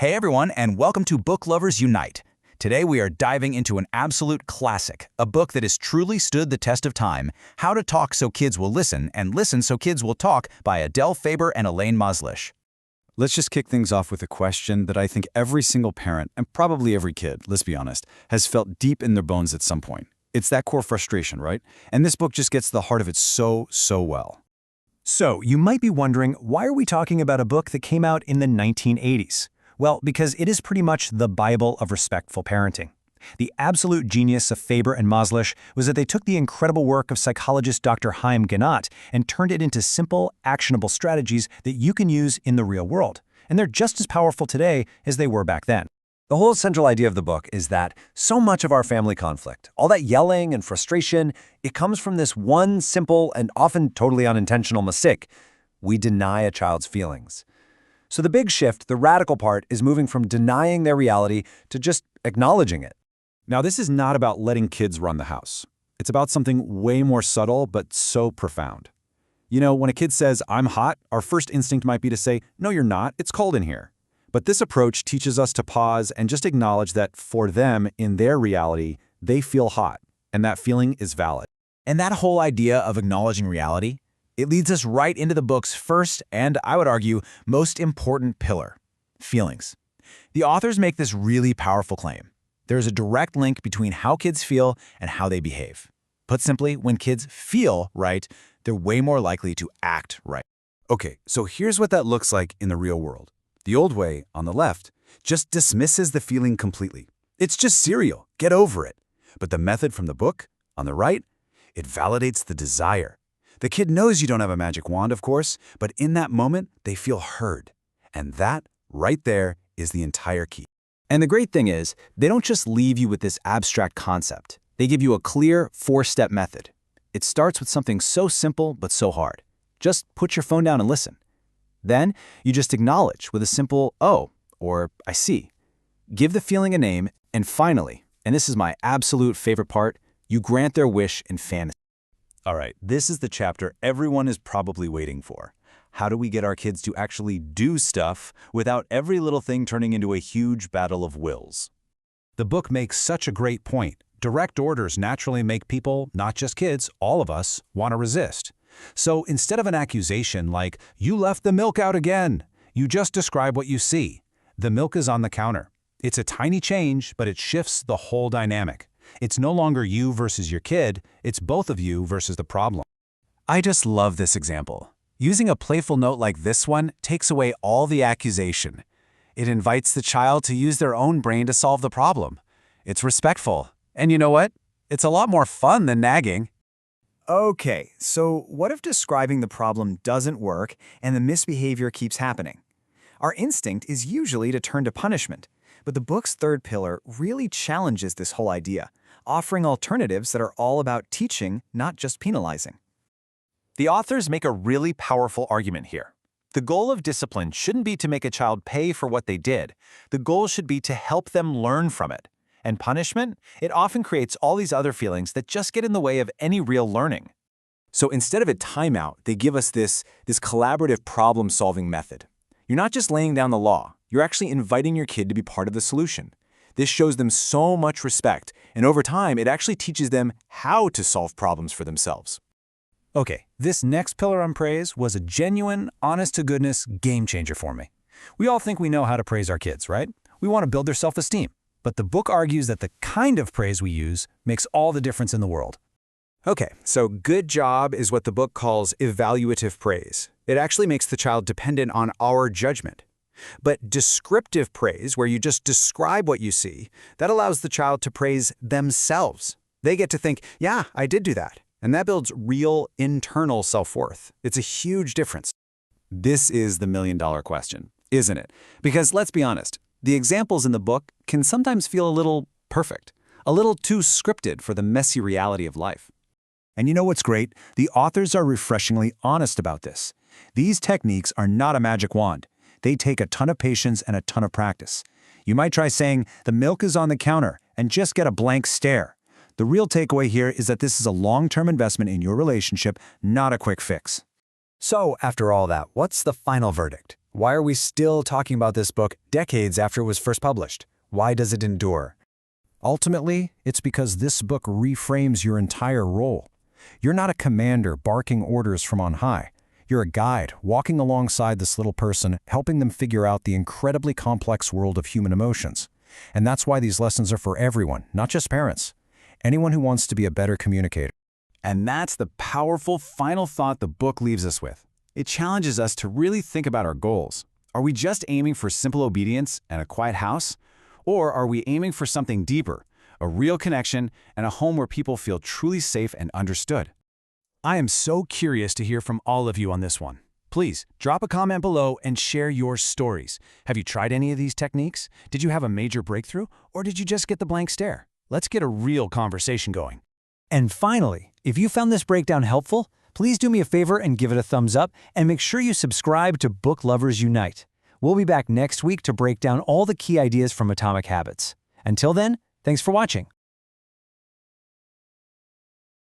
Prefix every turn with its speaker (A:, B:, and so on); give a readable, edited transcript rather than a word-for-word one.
A: Hey everyone, and welcome to Book Lovers Unite. Today we are diving into an absolute classic, a book that has truly stood the test of time, How to Talk So Kids Will Listen and Listen So Kids Will Talk by Adele, Faber, and Elaine Mazlish.
B: Let's just kick things off with a question that I think every single parent, and probably every kid, let's be honest, has felt deep in their bones at some point. It's that core frustration, right? And this book just gets to the heart of it so well.
C: So, you might be wondering, why are we talking about a book that came out in the 1980s? Well, because it is pretty much the Bible of respectful parenting. The absolute genius of Faber and Mazlish was that they took the incredible work of psychologist Dr. Chaim Ginott and turned it into simple, actionable strategies that you can use in the real world. And they're just as powerful today as they were back then. The whole central idea of the book is that so much of our family conflict, all that yelling and frustration, it comes from this one simple and often totally unintentional mistake. We deny a child's feelings. So the big shift, the radical part, is moving from denying their reality to just acknowledging it.
B: Now, this is not about letting kids run the house. It's about something way more subtle but so profound. You know, when a kid says, "I'm hot," our first instinct might be to say, "No, you're not. It's cold in here." But this approach teaches us to pause and just acknowledge that for them, in their reality, they feel hot, and that feeling is valid.
A: And that whole idea of acknowledging reality, it leads us right into the book's first and, I would argue, most important pillar, feelings. The authors make this really powerful claim. There's a direct link between how kids feel and how they behave. Put simply, when kids feel right, they're way more likely to act right.
B: Okay, so here's what that looks like in the real world. The old way, on the left, just dismisses the feeling completely. It's just cereal. Get over it. But the method from the book, on the right, it validates the desire. The kid knows you don't have a magic wand, of course, but in that moment, they feel heard. And that, right there, is the entire key.
C: And the great thing is, they don't just leave you with this abstract concept. They give you a clear, four-step method. It starts with something so simple but so hard. Just put your phone down and listen. Then, you just acknowledge with a simple, "Oh," or "I see." Give the feeling a name, and finally, and this is my absolute favorite part, you grant their wish in fantasy.
B: All right, this is the chapter everyone is probably waiting for. How do we get our kids to actually do stuff without every little thing turning into a huge battle of wills?
A: The book makes such a great point. Direct orders naturally make people, not just kids, all of us, want to resist. So instead of an accusation like, "You left the milk out again," you just describe what you see. The milk is on the counter. It's a tiny change, but it shifts the whole dynamic. It's no longer you versus your kid, it's both of you versus the problem.
C: I just love this example. Using a playful note like this one takes away all the accusation. It invites the child to use their own brain to solve the problem. It's respectful. And you know what? It's a lot more fun than nagging.
D: Okay, so what if describing the problem doesn't work and the misbehavior keeps happening? Our instinct is usually to turn to punishment, but the book's third pillar really challenges this whole idea, offering alternatives that are all about teaching, not just penalizing.
C: The authors make a really powerful argument here. The goal of discipline shouldn't be to make a child pay for what they did. The goal should be to help them learn from it. And punishment, it often creates all these other feelings that just get in the way of any real learning. So instead of a timeout, they give us this collaborative problem-solving method. You're not just laying down the law, you're actually inviting your kid to be part of the solution. This shows them so much respect, and over time, it actually teaches them how to solve problems for themselves.
A: Okay, this next pillar on praise was a genuine, honest-to-goodness game changer for me. We all think we know how to praise our kids, right? We want to build their self-esteem. But the book argues that the kind of praise we use makes all the difference in the world.
E: Okay, so good job is what the book calls evaluative praise. It actually makes the child dependent on our judgment. But descriptive praise, where you just describe what you see, that allows the child to praise themselves. They get to think, "Yeah, I did do that." And that builds real internal self-worth. It's a huge difference.
B: This is the million-dollar question, isn't it? Because let's be honest, the examples in the book can sometimes feel a little perfect, a little too scripted for the messy reality of life.
A: And you know what's great? The authors are refreshingly honest about this. These techniques are not a magic wand. They take a ton of patience and a ton of practice. You might try saying, "The milk is on the counter," and just get a blank stare. The real takeaway here is that this is a long-term investment in your relationship, not a quick fix.
C: So, after all that, what's the final verdict?
B: Why are we still talking about this book decades after it was first published? Why does it endure?
A: Ultimately, it's because this book reframes your entire role. You're not a commander barking orders from on high. You're a guide walking alongside this little person, helping them figure out the incredibly complex world of human emotions. And that's why these lessons are for everyone, not just parents. Anyone who wants to be a better communicator.
B: And that's the powerful final thought the book leaves us with. It challenges us to really think about our goals. Are we just aiming for simple obedience and a quiet house? Or are we aiming for something deeper, a real connection, and a home where people feel truly safe and understood?
A: I am so curious to hear from all of you on this one. Please, drop a comment below and share your stories. Have you tried any of these techniques? Did you have a major breakthrough? Or did you just get the blank stare? Let's get a real conversation going.
C: And finally, if you found this breakdown helpful, please do me a favor and give it a thumbs up, and make sure you subscribe to Book Lovers Unite. We'll be back next week to break down all the key ideas from Atomic Habits. Until then, thanks for watching.